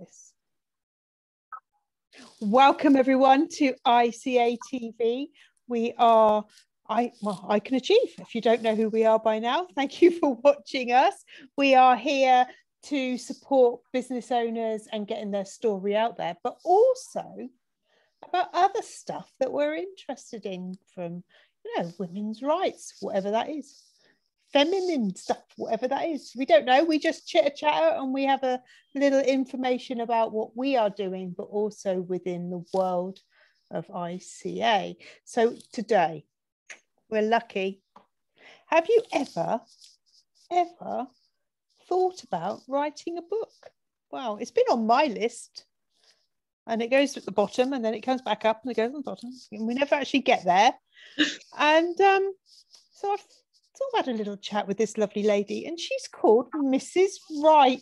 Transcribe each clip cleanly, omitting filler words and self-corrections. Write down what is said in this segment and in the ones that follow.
this. Welcome everyone to ICA TV. We are, I Can Achieve. If you don't know who we are by now, thank you for watching us. We are here to support business owners and getting their story out there, but also about other stuff that we're interested in, from, women's rights, whatever that is, feminine stuff, whatever that is. We don't know. We just chitter chatter and we have a little information about what we are doing, but also within the world of ICA. So today, we're lucky. Have you ever thought about writing a book? Well, it's been on my list, and it goes at the bottom and then it comes back up and it goes on the bottom, and we never actually get there. And so I've sort of had a little chat with this lovely lady, and she's called Mrs. Wright.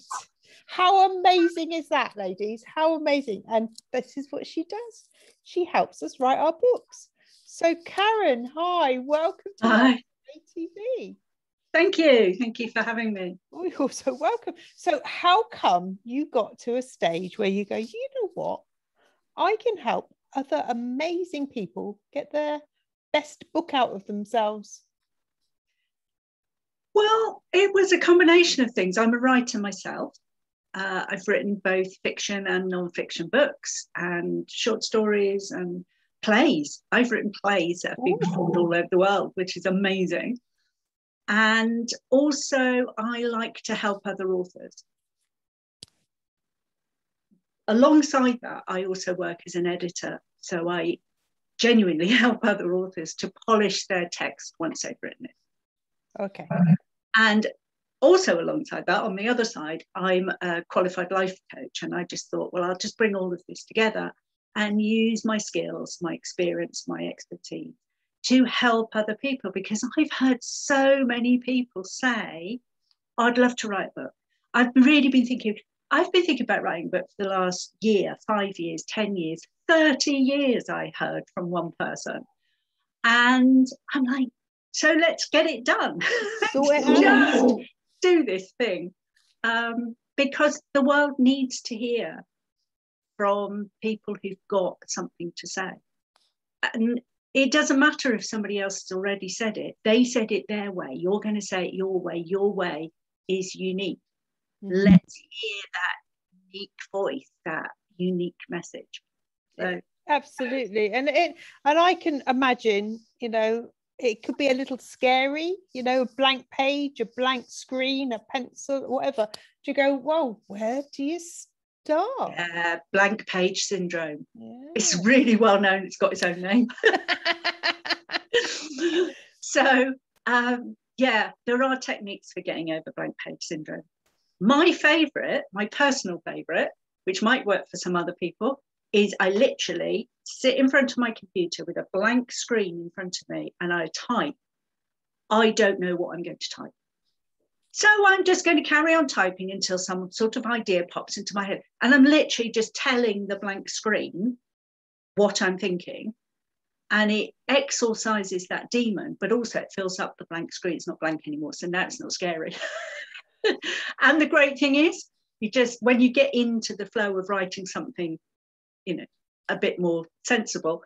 How amazing is that, ladies? How amazing. And this is what she does. She helps us write our books. So Karen, hi, welcome to ICA TV. Thank you for having me. Oh, you're so welcome. So how come you got to a stage where you go, you know what, I can help other amazing people get their best book out of themselves? Well, it was a combination of things. I'm a writer myself. I've written both fiction and non-fiction books and short stories and plays. I've written plays that have been performed all over the world, which is amazing. And also, I like to help other authors. Alongside that, I also work as an editor. So I genuinely help other authors to polish their text once they've written it. Okay. And also alongside that, on the other side, I'm a qualified life coach. And I just thought, well, I'll just bring all of this together and use my skills, my experience, my expertise to help other people, because I've heard so many people say, I'd love to write a book. I've been thinking about writing a book for the last year, 5 years, 10 years, 30 years, I heard from one person. And I'm like, so let's get it done. Just do this thing. Because the world needs to hear from people who've got something to say. And it doesn't matter if somebody else has already said it. They said it their way. You're going to say it your way. Your way is unique. Mm-hmm. Let's hear that unique voice, that unique message. So absolutely. And I can imagine, it could be a little scary, a blank page, a blank screen, a pencil, whatever. Do you go, whoa, where do you start? Blank page syndrome. Yeah. It's really well known. It's got its own name. So, there are techniques for getting over blank page syndrome. My personal favourite, which might work for some other people, is I literally sit in front of my computer with a blank screen in front of me and I type. I don't know what I'm going to type. So I'm just going to carry on typing until some sort of idea pops into my head. And I'm literally just telling the blank screen what I'm thinking. And it exorcises that demon, but also it fills up the blank screen. It's not blank anymore, so now it's not scary. And the great thing is, when you get into the flow of writing something, a bit more sensible,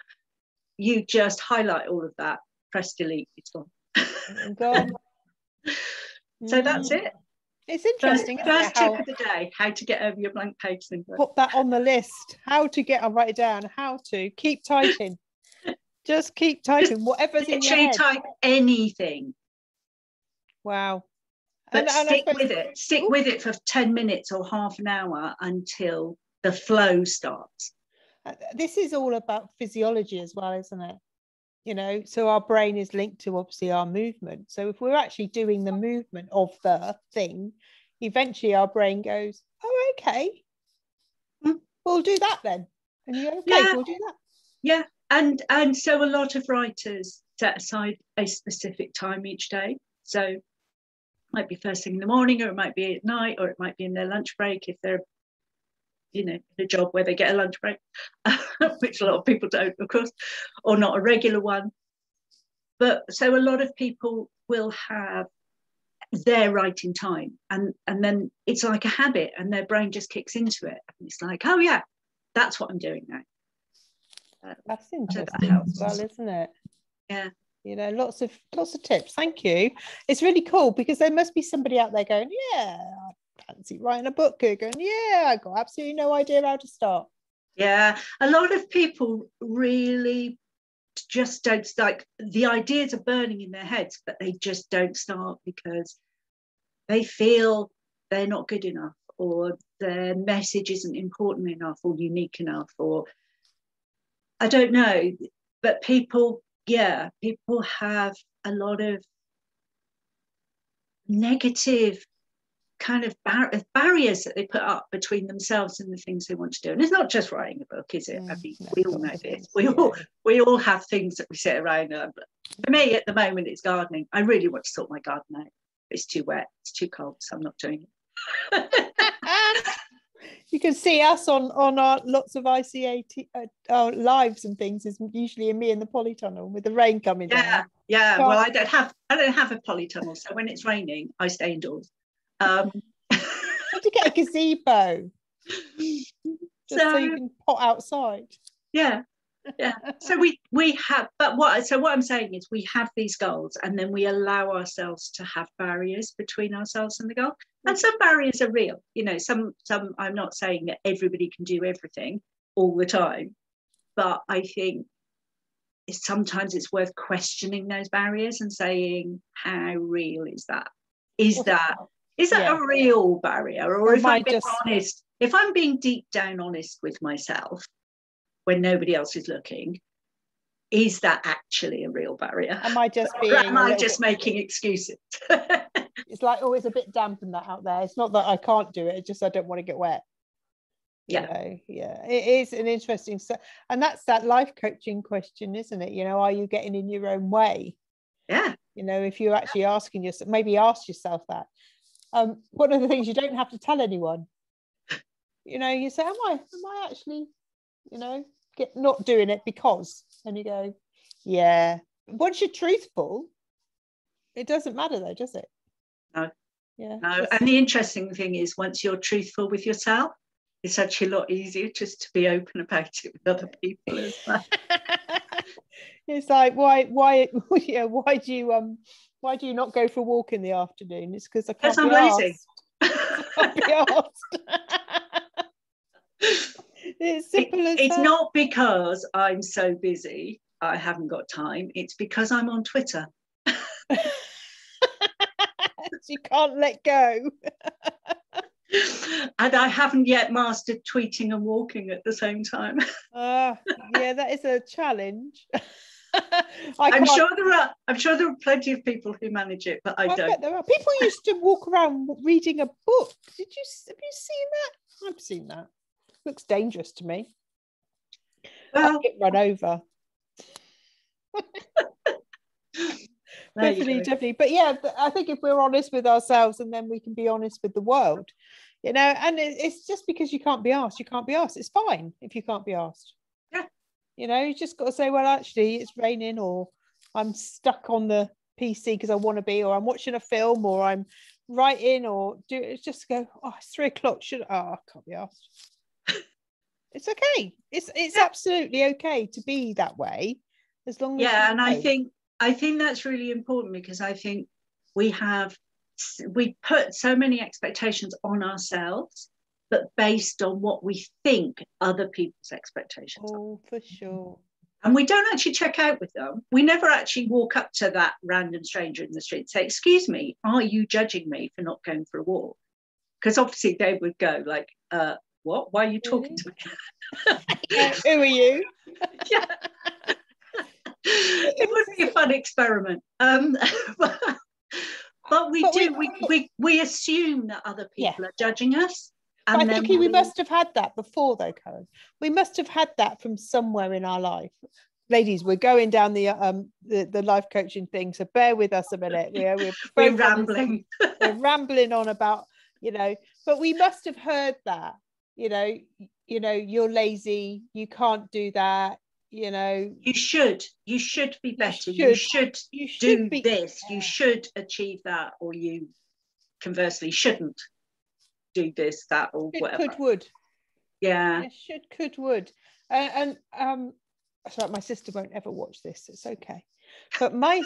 you just highlight all of that, press delete, it's gone. So that's it. It's interesting. First tip of the day: how to get over your blank page syndrome. Put that on the list. I'll write it down. How to keep typing. Just keep typing. Whatever's in your head. Type anything. Wow. But stick with it. Stick with it for 10 minutes or half an hour until the flow starts. This is all about physiology as well, isn't it? So our brain is linked to obviously our movement. So if we're actually doing the movement of the thing, eventually our brain goes, oh, okay, we'll do that then. And you go, okay, we'll do that. Yeah. And so a lot of writers set aside a specific time each day. So it might be first thing in the morning, or it might be at night, or it might be in their lunch break if they're in a job where they get a lunch break, which a lot of people don't, of course, or not a regular one. But so a lot of people will have their right in time, and then it's like a habit, and their brain just kicks into it, and it's like, oh yeah, that's what I'm doing now. That's So interesting that helps. as well, isn't it? Yeah. You know, lots of tips. Thank you. It's really cool, because there must be somebody out there going, yeah, I fancy writing a book, going, yeah, I got absolutely no idea how to start. Yeah, a lot of people really just don't, like, the ideas are burning in their heads, but they just don't start because they feel they're not good enough, or their message isn't important enough or unique enough, or I don't know. But people have a lot of negative kind of barriers that they put up between themselves and the things they want to do. And it's not just writing a book, is it? I mean, No, we all know this. We all have things that we sit around. But for me, at the moment, it's gardening. I really want to sort my garden out. It's too wet. It's too cold, so I'm not doing it. You can see us on our lots of ICAT lives and things. Is usually me in the polytunnel with the rain coming down. Yeah. Well, I don't have a polytunnel, so when it's raining, I stay indoors. To get a gazebo, just so you can pot outside. Yeah. So we have, but what I'm saying is, we have these goals, and then we allow ourselves to have barriers between ourselves and the goal. And some barriers are real. You know, some I'm not saying that everybody can do everything all the time, but I think sometimes it's worth questioning those barriers and saying, how real is that? Is that a real barrier? Or if I'm being honest, if I'm being deep down honest with myself when nobody else is looking, is that actually a real barrier? Am I just making excuses? It's like always a bit damp and that out there. It's not that I can't do it, it's just I don't want to get wet. You know, it is an interesting, and that's that life coaching question, isn't it? You know, are you getting in your own way? Yeah. You know, if you're actually asking yourself, maybe ask yourself that. One of the things you don't have to tell anyone. You know, you say, am I actually, you know, not doing it because, and you go, yeah. Once you're truthful, it doesn't matter though, does it? No. Yeah. No. And the interesting thing is, once you're truthful with yourself, it's actually a lot easier just to be open about it with other people as well. It's like, why do you not go for a walk in the afternoon? It's because I can't be asked. I can't be asked. It's simple as it's that. not because I'm so busy I haven't got time. It's because I'm on Twitter. You can't let go. And I haven't yet mastered tweeting and walking at the same time. Yeah, that is a challenge. I'm sure there are plenty of people who manage it, but I don't. Bet there are. People used to walk around reading a book. Have you seen that? I've seen that. Looks dangerous to me. I'll get run over. Definitely. But yeah, I think if we're honest with ourselves, and then we can be honest with the world, you know, and it's just because you can't be asked. It's fine if you can't be asked. Yeah. You know, you just got to say, well, actually, it's raining, or I'm stuck on the PC because I want to be, or I'm watching a film, or I'm writing, or it's just go, oh, it's 3 o'clock. I can't be asked. It's okay. It's absolutely okay to be that way, as long as and I think that's really important, because I think we put so many expectations on ourselves, but based on what we think other people's expectations are. Oh, for sure. And we don't actually check out with them. We never actually walk up to that random stranger in the street and say, excuse me, are you judging me for not going for a walk? Because obviously they would go like, what? Why are you talking to me? Who are you? Yeah. It would be a fun experiment. But we assume that other people are judging us. And I think we must have had that before, though, Karen. We must have had that from somewhere in our life. Ladies, we're going down the life coaching thing, so bear with us a minute. We're rambling. We're rambling on about, you know, but we must have heard that, you know, you're lazy, you can't do that, you know. You should be better. You should do this. You should achieve that, or you conversely shouldn't do this, that, or whatever. Could, would. Yeah. Should, could, would. Sorry, my sister won't ever watch this. It's okay. But my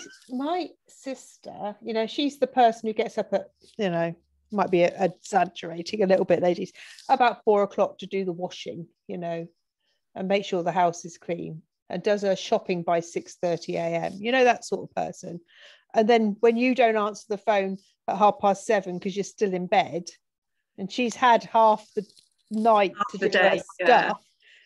sister, you know, she's the person who gets up at, you know, might be exaggerating a little bit, ladies, about 4 o'clock to do the washing, you know, and make sure the house is clean, and does her shopping by 6:30 a.m. You know, that sort of person. And then when you don't answer the phone at 7:30 because you're still in bed, and she's had half the night to do her stuff,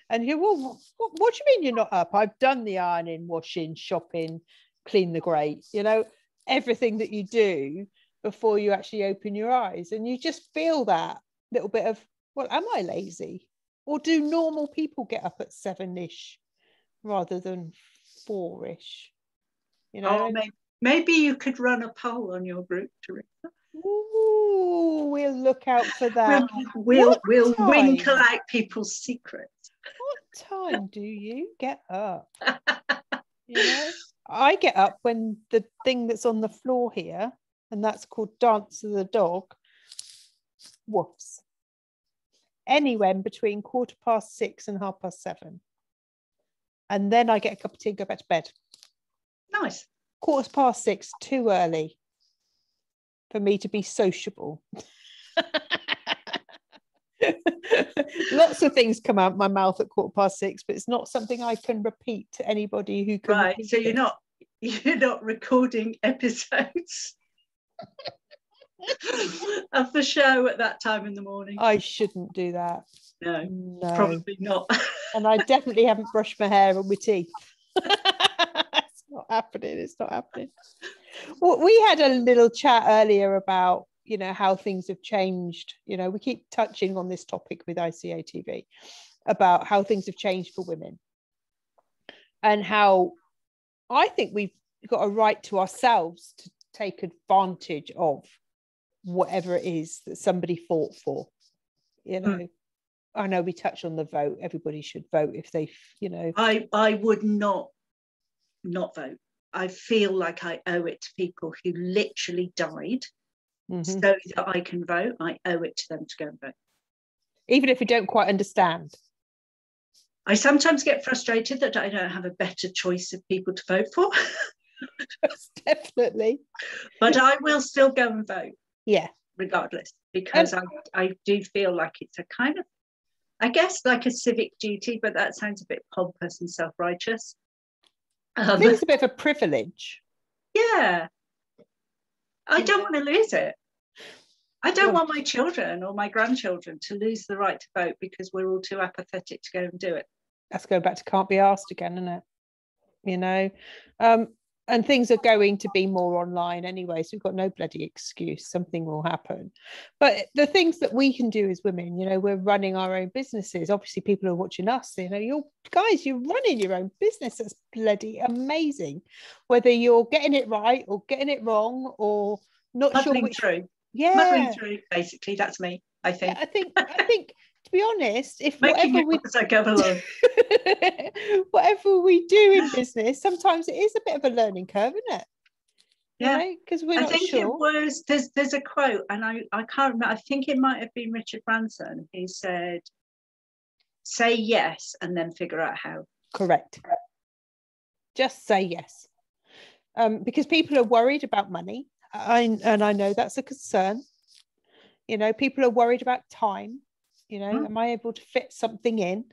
and you, well, what do you mean you're not up? I've done the ironing, washing, shopping, clean the grate, you know, everything that you do before you actually open your eyes. And you just feel that little bit of, well, am I lazy? Or do normal people get up at 7ish rather than 4ish? You know, maybe you could run a poll on your group, Teresa. Ooh, we'll look out for that. We'll winkle out people's secrets. What time do you get up? You know, I get up when the thing that's on the floor here, and that's called Dance of the Dog, woofs. Anywhere between 6:15 and 7:30. And then I get a cup of tea and go back to bed. Nice. 6:15, too early for me to be sociable. Lots of things come out my mouth at 6:15, but it's not something I can repeat to anybody who can. Right. So you're not recording episodes of the show at that time in the morning. I shouldn't do that. No, probably not. And I definitely haven't brushed my hair or my teeth. It's not happening. Well, we had a little chat earlier about, you know, how things have changed. You know, we keep touching on this topic with ICATV about how things have changed for women, and how I think we've got a right to ourselves to take advantage of whatever it is that somebody fought for. You know, I know we touch on the vote. Everybody should vote if they, you know. I would not vote. I feel like I owe it to people who literally died so that I can vote. I owe it to them to go and vote. Even if we don't quite understand. I sometimes get frustrated that I don't have a better choice of people to vote for. Definitely. But I will still go and vote. Yeah. Regardless, because I do feel like it's a kind of, I guess, like a civic duty, but that sounds a bit pompous and self-righteous. I think it's a bit of a privilege. Yeah. I don't want to lose it. I don't want my children or my grandchildren to lose the right to vote because we're all too apathetic to go and do it. That's going back to can't be asked again, isn't it? You know, and things are going to be more online anyway, so we've got no bloody excuse. Something will happen. But the things that we can do as women, you know, we're running our own businesses. Obviously, people are watching us. You know, you're running your own business. That's bloody amazing. Whether you're getting it right or getting it wrong or not muddling sure which. Yeah, muddling through. Basically, that's me. I think. Yeah, I think. To be honest, if making whatever it as I go along. whatever we do in business, sometimes it is a bit of a learning curve, isn't it? Yeah, because we're not sure. It was, there's a quote, and I can't remember. I think it might have been Richard Branson who said, "Say yes and then figure out how." Correct. Just say yes, because people are worried about money, and I know that's a concern. You know, people are worried about time. You know, am I able to fit something in?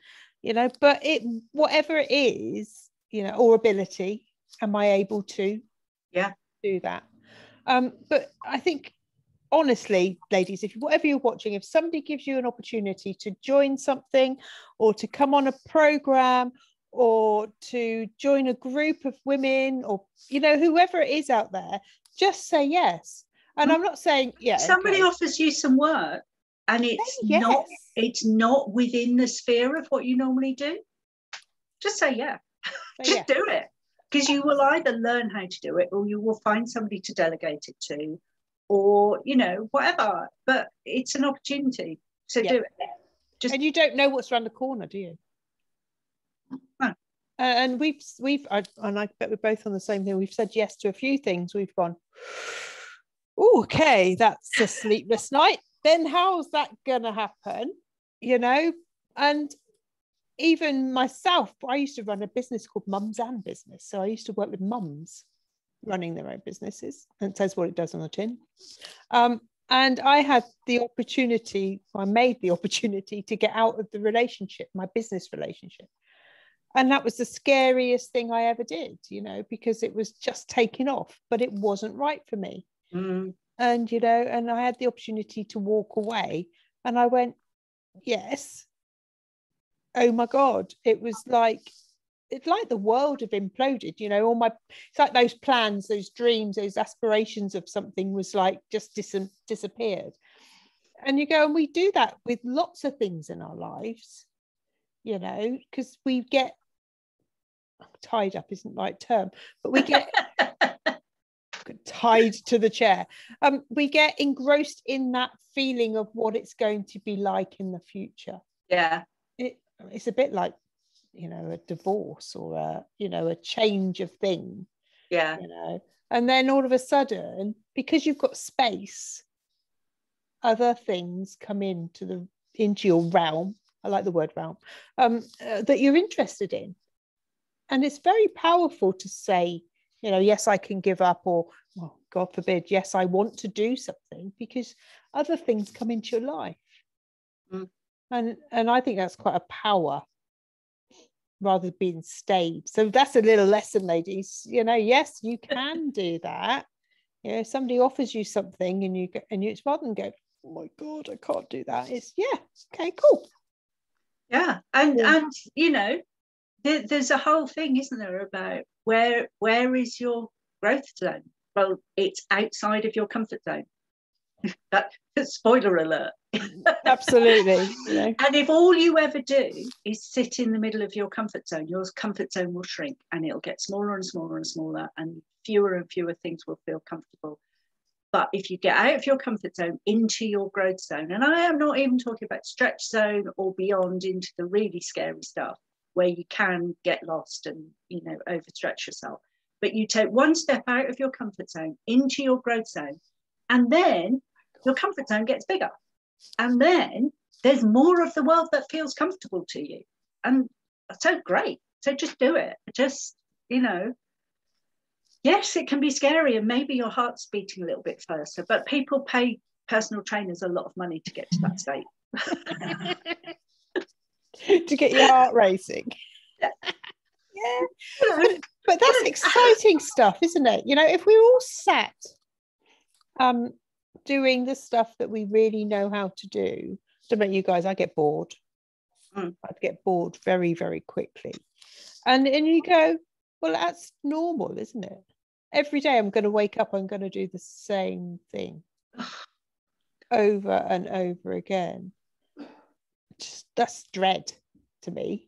You know, but whatever it is, you know, or ability, am I able to do that? But I think, honestly, ladies, whatever you're watching, if somebody gives you an opportunity to join something or to come on a program or to join a group of women or, you know, whoever it is out there, just say yes. And I'm not saying, somebody offers you some work and it's not within the sphere of what you normally do, just say just do it, because you will either learn how to do it or you will find somebody to delegate it to, or, you know, whatever. But it's an opportunity, so do it. And you don't know what's around the corner, do you? No. And I bet we're both on the same thing. We've said yes to a few things. We've gone, okay, that's a sleepless night. Then how's that gonna happen? You know, and even myself, I used to run a business called Mums and Business. So I used to work with mums running their own businesses, and it says what it does on the tin. And I had the opportunity, I made the opportunity to get out of the relationship, my business relationship. And that was the scariest thing I ever did, you know, because it was just taking off, but it wasn't right for me. And, you know, and I had the opportunity to walk away, and I went, yes. Oh my God. It was like, it's like the world have imploded, you know, it's like those plans, those dreams, those aspirations of something was like just disappeared. And you go, and we do that with lots of things in our lives, you know, because we get tied up isn't the right term, but we get tied to the chair. We get engrossed in that feeling of what it's going to be like in the future. Yeah. It's a bit like, you know, a divorce or a change of thing. Yeah. You know, and then all of a sudden, because you've got space, other things come into your realm. I like the word realm, that you're interested in. And it's very powerful to say, you know, yes, I can give up, or, well, God forbid, yes, I want to do something, because other things come into your life. And I think that's quite a power, rather than being stayed. So that's a little lesson, ladies. You know, yes, you can do that. You know, if somebody offers you something and it's rather than go, oh my God, I can't do that. It's okay, cool. Yeah. And you know, there's a whole thing, isn't there, about where is your growth zone? Well, it's outside of your comfort zone. That spoiler alert. Absolutely. You know. And if all you ever do is sit in the middle of your comfort zone will shrink, and it'll get smaller and smaller and smaller, and fewer things will feel comfortable. But if you get out of your comfort zone into your growth zone, and I am not even talking about stretch zone or beyond into the really scary stuff where you can get lost and, you know, overstretch yourself, but you take one step out of your comfort zone into your growth zone, and then your comfort zone gets bigger, and then there's more of the world that feels comfortable to you. And so great. So just do it. Just, you know, yes, it can be scary, and maybe your heart's beating a little bit faster, but people pay personal trainers a lot of money to get to that state. To get your heart racing. Yeah. But that's exciting stuff, isn't it? You know, if we all sat doing the stuff that we really know how to do, I don't know about you guys, I get bored. I'd get bored very, very quickly. And you go, well, that's normal, isn't it? Every day I'm going to wake up, I'm going to do the same thing over and over again. That's dread to me,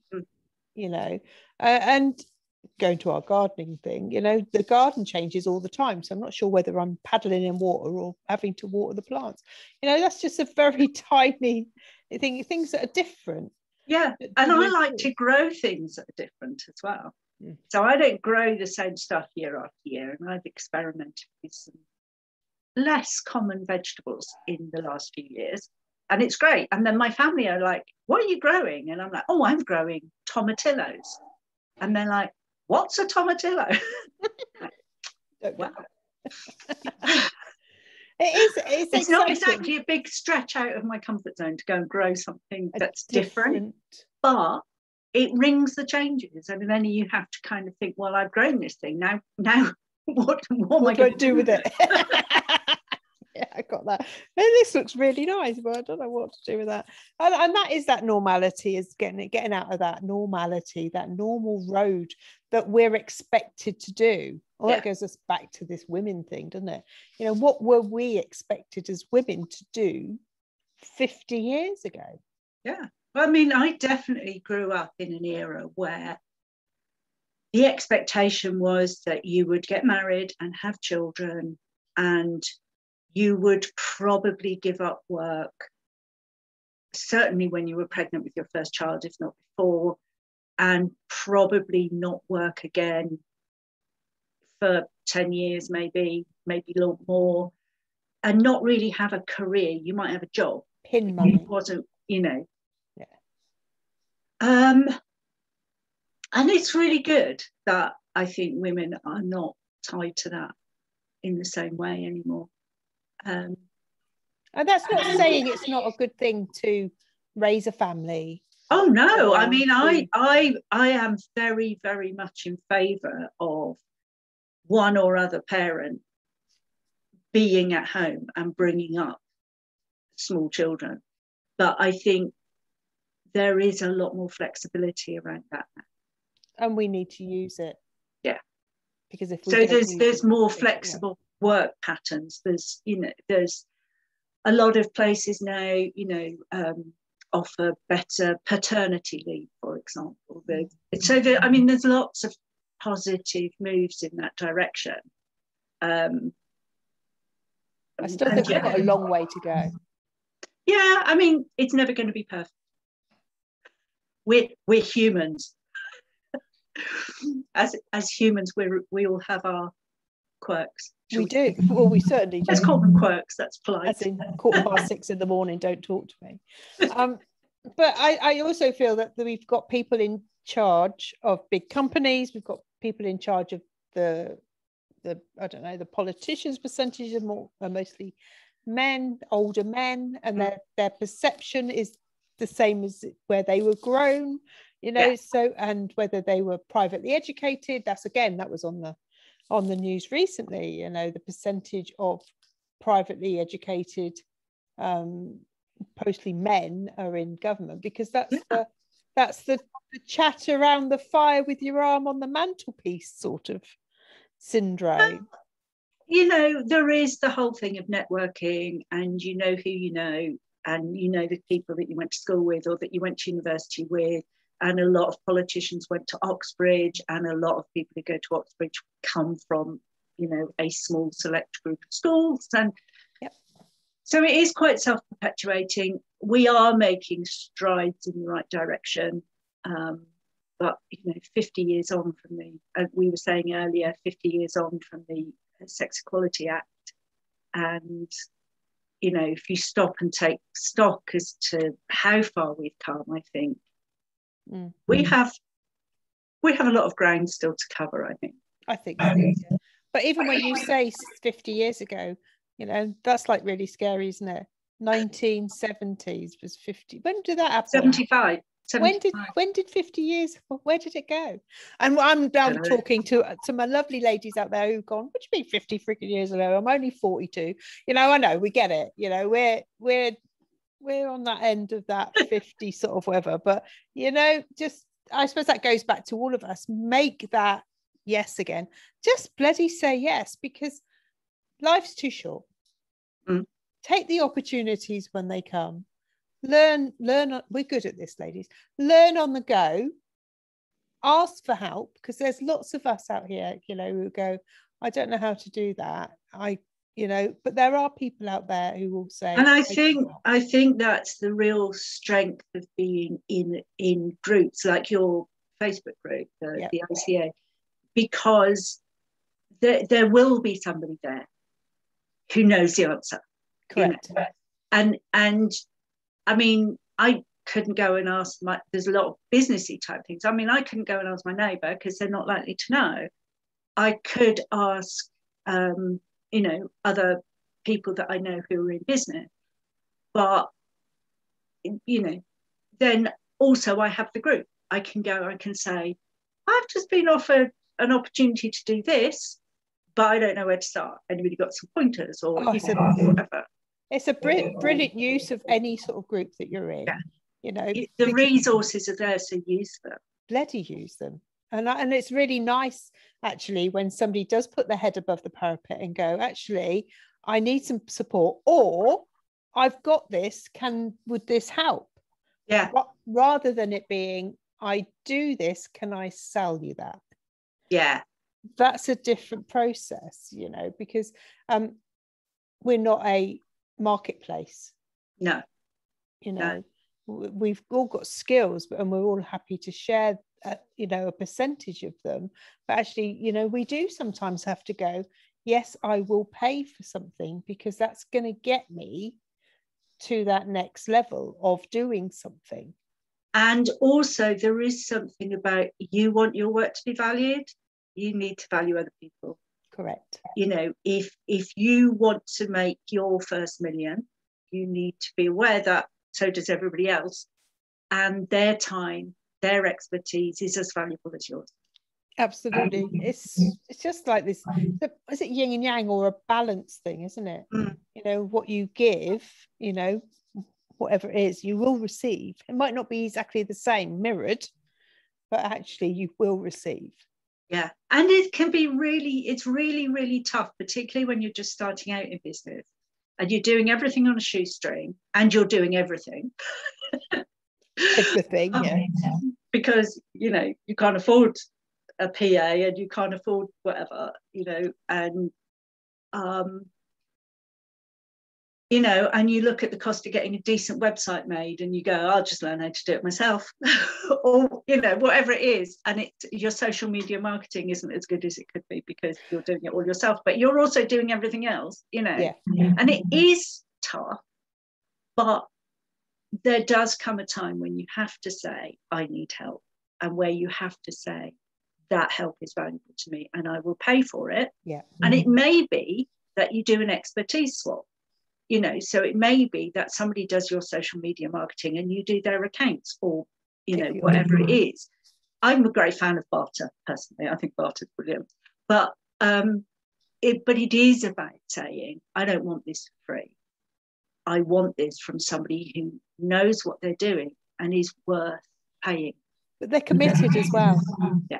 you know. And going to our gardening thing, you know, the garden changes all the time, so I'm not sure whether I'm paddling in water or having to water the plants. You know, that's just a very tiny thing, things that are different. Yeah, and I like to grow things that are different as well. So I don't grow the same stuff year after year, and I've experimented with some less common vegetables in the last few years, and it's great. And then my family are like, what are you growing? And I'm like, oh, I'm growing tomatillos. And they're like, what's a tomatillo? Wow. It's not exactly a big stretch out of my comfort zone to go and grow something that's different, but it rings the changes, and then you have to kind of think, well, I've grown this thing now what am I going to do with it? Yeah, I got that. And this looks really nice, but I don't know what to do with that. And that is that normality, is getting out of that normality, that normal road that we're expected to do. Well, that goes us back to this women thing, doesn't it? You know, what were we expected as women to do 50 years ago? Yeah. I mean, I definitely grew up in an era where the expectation was that you would get married and have children, and you would probably give up work, certainly when you were pregnant with your first child, if not before, and probably not work again for 10 years, maybe a lot more. and not really have a career. You might have a job. Pin money. It wasn't, you know. Yeah. And it's really good that I think women are not tied to that in the same way anymore. And that's not saying it's not a good thing to raise a family. Oh no, I mean, I am very, very much in favour of one or other parent being at home and bringing up small children. But I think there is a lot more flexibility around that now. And we need to use it. Yeah. Because if we so there's more flexible work patterns. There's, you know, there's a lot of places now, you know, offer better paternity leave, for example. So I mean, there's lots of positive moves in that direction. I still think we've got a long way to go. Yeah, I mean, it's never going to be perfect. We're humans. As humans, we all have our quirks. We do. Well, we certainly do. Let's call them quirks. That's polite. As in 6:15 in the morning, don't talk to me. But I also feel that we've got people in charge of big companies. We've got people in charge of the I don't know, the politicians' percentages are mostly men, older men, and their perception is the same as where they were grown, you know. Yeah. So, and whether they were privately educated, that was on the news recently, you know, the percentage of privately educated mostly men are in government, because that's the chat around the fire with your arm on the mantelpiece sort of syndrome. You know, there is the whole thing of networking, and you know who you know, and you know the people that you went to school with or that you went to university with. And a lot of politicians went to Oxbridge, and a lot of people who go to Oxbridge come from, you know, a small select group of schools. And so it is quite self-perpetuating. We are making strides in the right direction. But, you know, 50 years on from we were saying earlier, 50 years on from the Sex Equality Act. And, you know, if you stop and take stock as to how far we've come, I think we have a lot of ground still to cover, I think. I think so, yeah. But even when you say 50 years ago, you know, that's like really scary, isn't it? 1970s was 50. When did that happen? 75. When did 50 years, where did it go? And I'm now talking to my lovely ladies out there who've gone, what do you mean 50 freaking years ago? I'm only 42. You know, I know, we get it. You know, we're on that end of that 50 sort of whatever. But, you know, just, I suppose that goes back to all of us. Make that yes again. Just bloody say yes, because life's too short. Take the opportunities when they come. Learn. We're good at this, ladies. Learn on the go. Ask for help, because there's lots of us out here, you know, who go, I don't know how to do that. You know, but there are people out there who will say. And I think that's the real strength of being in groups like your Facebook group, the ICA, because there will be somebody there who knows the answer. Correct. You know? And I mean, I couldn't go and ask there's a lot of businessy type things. I mean, I couldn't go and ask my neighbour because they're not likely to know. I could ask, you know, other people that I know who are in business. But, you know, then also I have the group. I can go, I can say, I've just been offered an opportunity to do this, but I don't know where to start. Anybody got some pointers or whatever? It's a brilliant use of any sort of group that you're in. Yeah. You know, the resources are there, so use them. Bloody use them. And it's really nice, actually, when somebody does put their head above the parapet and go, actually, I need some support, or I've got this, would this help? Yeah. Rather than it being, I do this, can I sell you that? Yeah. That's a different process, you know, because we're not a marketplace. No. You know, we've all got skills, and we're all happy to share, you know, a percentage of them. But actually, you know, we do sometimes have to go, yes, I will pay for something because that's going to get me to that next level of doing something. And also there is something about, you want your work to be valued, you need to value other people. Correct. You know, if you want to make your first million, you need to be aware that so does everybody else, and their time, their expertise is as valuable as yours. Absolutely. It's just like this, is it yin and yang, or a balance thing, isn't it? You know, what you give, you know, whatever it is, you will receive. It might not be exactly the same mirrored, but actually you will receive. Yeah. And it can be it's really, really tough, particularly when you're just starting out in business and you're doing everything on a shoestring and you're doing everything. Everything, yeah. Because, you know, you can't afford a PA and you can't afford whatever, you know, and you know, and you look at the cost of getting a decent website made and you go, I'll just learn how to do it myself. Or, you know, whatever it is. And your social media marketing isn't as good as it could be because you're doing it all yourself, but you're also doing everything else, you know. Yeah. And it is tough, but there does come a time when you have to say, I need help, and where you have to say, that help is valuable to me and I will pay for it. Yeah. And it may be that you do an expertise swap. You know, so it may be that somebody does your social media marketing and you do their accounts, or, you know, whatever it is. I'm a great fan of barter, personally. I think barter's brilliant. But it is about saying, I don't want this for free. I want this from somebody who knows what they're doing and is worth paying. But they're committed as well. Yeah.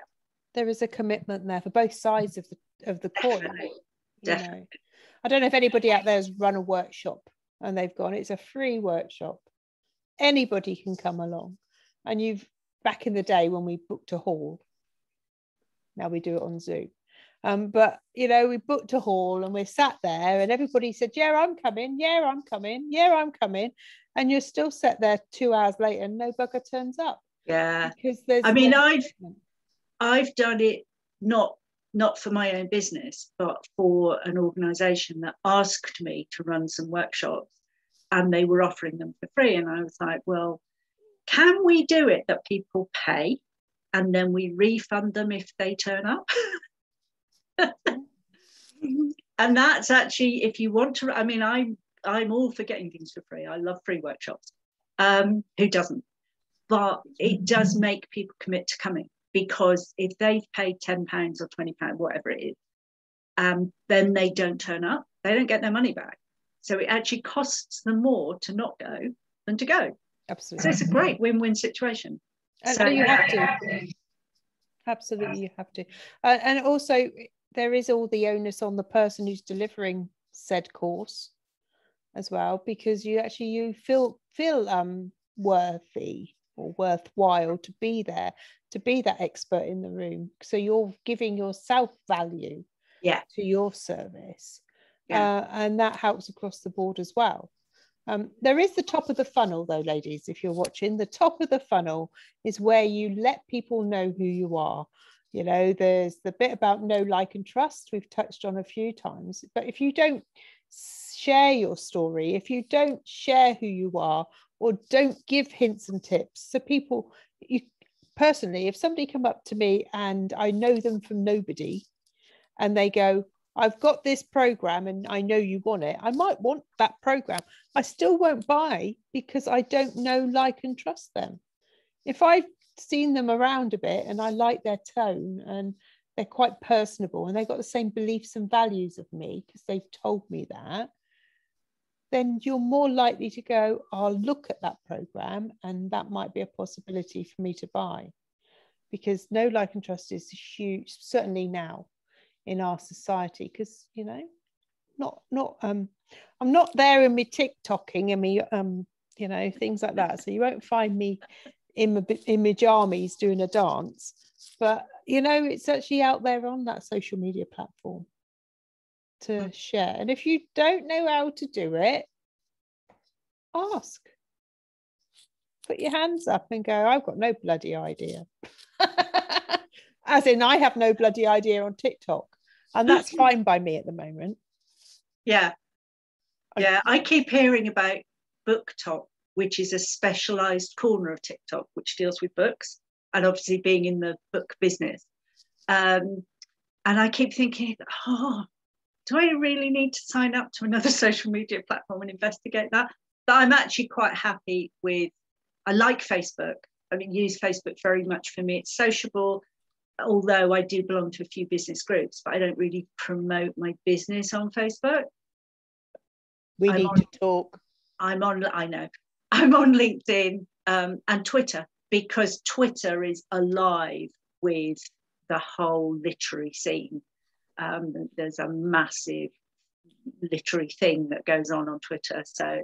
There is a commitment there for both sides of the coin. Definitely. You know. I don't know if anybody out there has run a workshop and they've gone, it's a free workshop. Anybody can come along. And back in the day when we booked a hall, now we do it on Zoom. But, you know, we booked a hall and we sat there and everybody said, yeah, I'm coming. Yeah, I'm coming. Yeah, I'm coming. And you're still sat there 2 hours later and no bugger turns up. Yeah. Because there's I've done it not for my own business, but for an organisation that asked me to run some workshops and they were offering them for free. And I was like, well, can we do it that people pay and then we refund them if they turn up? And that's actually, if you want to, I mean, I'm all for getting things for free. I love free workshops. Who doesn't? But it does make people commit to coming. Because if they've paid £10 or £20, whatever it is, then they don't turn up, they don't get their money back. So it actually costs them more to not go than to go. Absolutely. So it's a great win-win situation. And so you have to. Absolutely, you have to. And also, there is all the onus on the person who's delivering said course as well, because you feel worthy or worthwhile to be there, to be that expert in the room. So you're giving yourself value to your service. And that helps across the board as well. There is the top of the funnel though, ladies, if you're watching. The top of the funnel is where you let people know who you are. You know, there's the bit about know, like and trust we've touched on a few times. But if you don't share your story, if you don't share who you are, or don't give hints and tips, so people, personally, if somebody come up to me and I know them from nobody and they go, I've got this program and I know you want it, I might want that program. I still won't buy because I don't know, like and trust them. If I've seen them around a bit and I like their tone and they're quite personable and they've got the same beliefs and values of me because they've told me that, then you're more likely to go, I'll look at that program and that might be a possibility for me to buy. Because know, like and trust is huge, certainly now in our society, because, you know, I'm not there in me TikToking and me you know, things like that. So you won't find me in my jammies doing a dance, but you know, it's actually out there on that social media platform to share. And if you don't know how to do it, ask, put your hands up and go, I've got no bloody idea. As in, I have no bloody idea on TikTok. and that's fine by me at the moment. Yeah. I keep hearing about BookTok, which is a specialized corner of TikTok which deals with books, and obviously being in the book business, and I keep thinking, do I really need to sign up to another social media platform and investigate that? But I'm actually quite happy with, I like Facebook. I mean, use Facebook very much for me. It's sociable, although I do belong to a few business groups, but I don't really promote my business on Facebook. We need to talk. I know. I'm on LinkedIn and Twitter, because Twitter is alive with the whole literary scene. There's a massive literary thing that goes on Twitter, so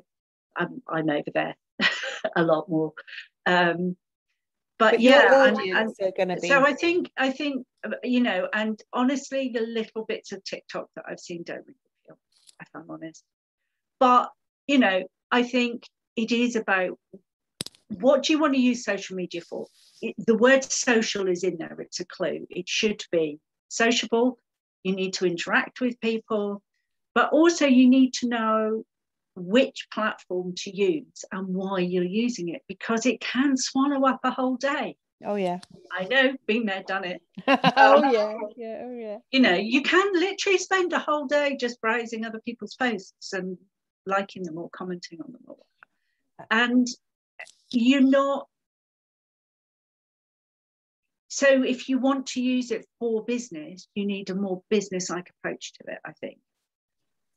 I'm over there a lot more. But yeah, so I think and honestly, the little bits of TikTok that I've seen don't really appeal, if I'm honest. But I think it is about, what do you want to use social media for? The word social is in there. It's a clue. It should be sociable. You need to interact with people, but also you need to know which platform to use and why you're using it, because it can swallow up a whole day. Oh yeah, I know, been there, done it. Oh yeah. You can literally spend a whole day just browsing other people's posts and liking them or commenting on them or whatever. And you're not. So if you want to use it for business, you need a more business-like approach to it, I think.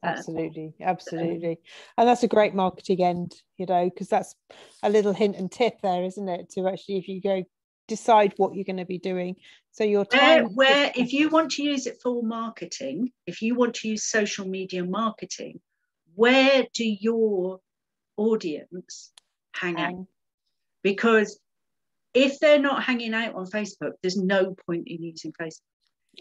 Absolutely. And that's a great marketing end, because that's a little hint and tip there, isn't it? To actually, if you go decide what you're going to be doing. So your time. Where if you want to use it for marketing, if you want to use social media marketing, where do your audience hang out? Because if they're not hanging out on Facebook, there's no point in using Facebook.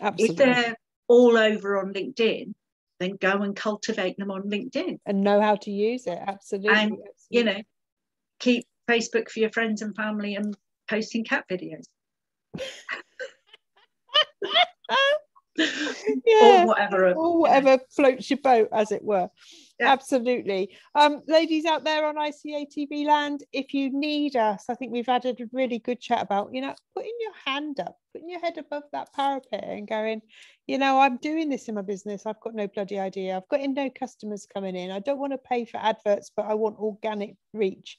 Absolutely. If they're all over on LinkedIn, then go and cultivate them on LinkedIn. And know how to use it. Absolutely. And, keep Facebook for your friends and family and posting cat videos. Or whatever floats your boat, as it were. Yeah. Absolutely. Ladies out there on ICA TV land, if you need us, I think we've had a really good chat about, putting your hand up, putting your head above that parapet and going, I'm doing this in my business. I've got no bloody idea. I've got no customers coming in. I don't want to pay for adverts, but I want organic reach.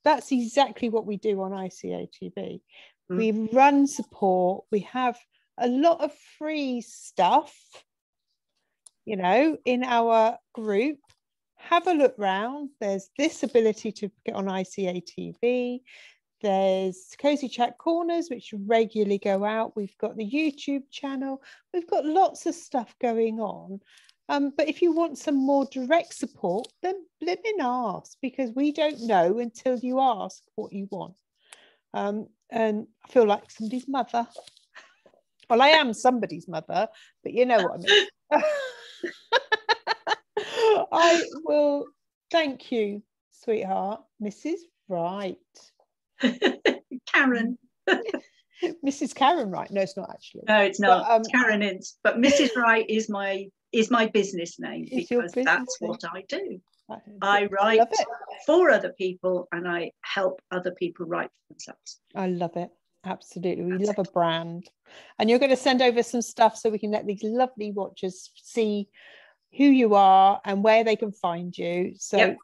That's exactly what we do on ICA TV. We run support. We have a lot of free stuff, in our group. Have a look round. There's this ability to get on ICA TV. There's Cozy Chat Corners, which regularly go out. We've got the YouTube channel. We've got lots of stuff going on. But if you want some more direct support, then blimmin' ask, because we don't know until you ask what you want. And I feel like somebody's mother. Well, I am somebody's mother, but you know what I mean. I will thank you, sweetheart, Mrs. Wright. Karen. Mrs. Karen Wright. No, it's not actually. No, it's not. But, Karen Ince. But Mrs. Wright is my business name, because that's what I do. I write for other people and I help other people write for themselves. I love it. Absolutely. We love a brand. And you're going to send over some stuff so we can let these lovely watchers see who you are and where they can find you. So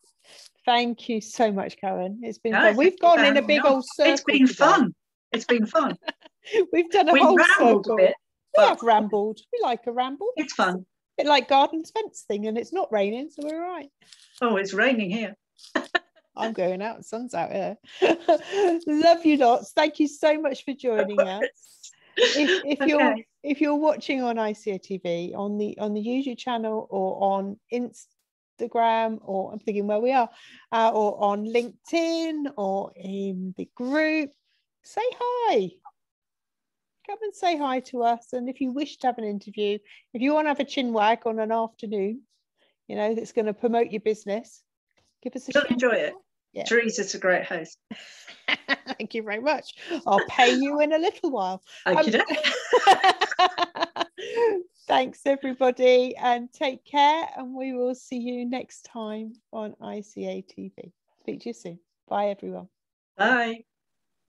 thank you so much, Karen. It's been fun. We've gone in a big old circle. It's been fun. It's been fun. We've done a whole circle. A bit, we have rambled. We like a ramble. It's fun. A bit like garden fence thing, and it's not raining, so we're all right. Oh, it's raining here. I'm going out. The sun's out here. Love you lots. Thank you so much for joining us. If you're watching on ICA TV on the YouTube channel or on Instagram, or I'm thinking where we are, or on LinkedIn or in the group, say hi. Come and say hi to us. And if you wish to have an interview, if you want to have a chin wag on an afternoon, that's going to promote your business, give us a shout. Enjoy it. Yeah. Teresa's a great host. Thank you very much. I'll pay you in a little while. Thanks, everybody, and take care. And we will see you next time on ICA TV. Speak to you soon. Bye, everyone. Bye.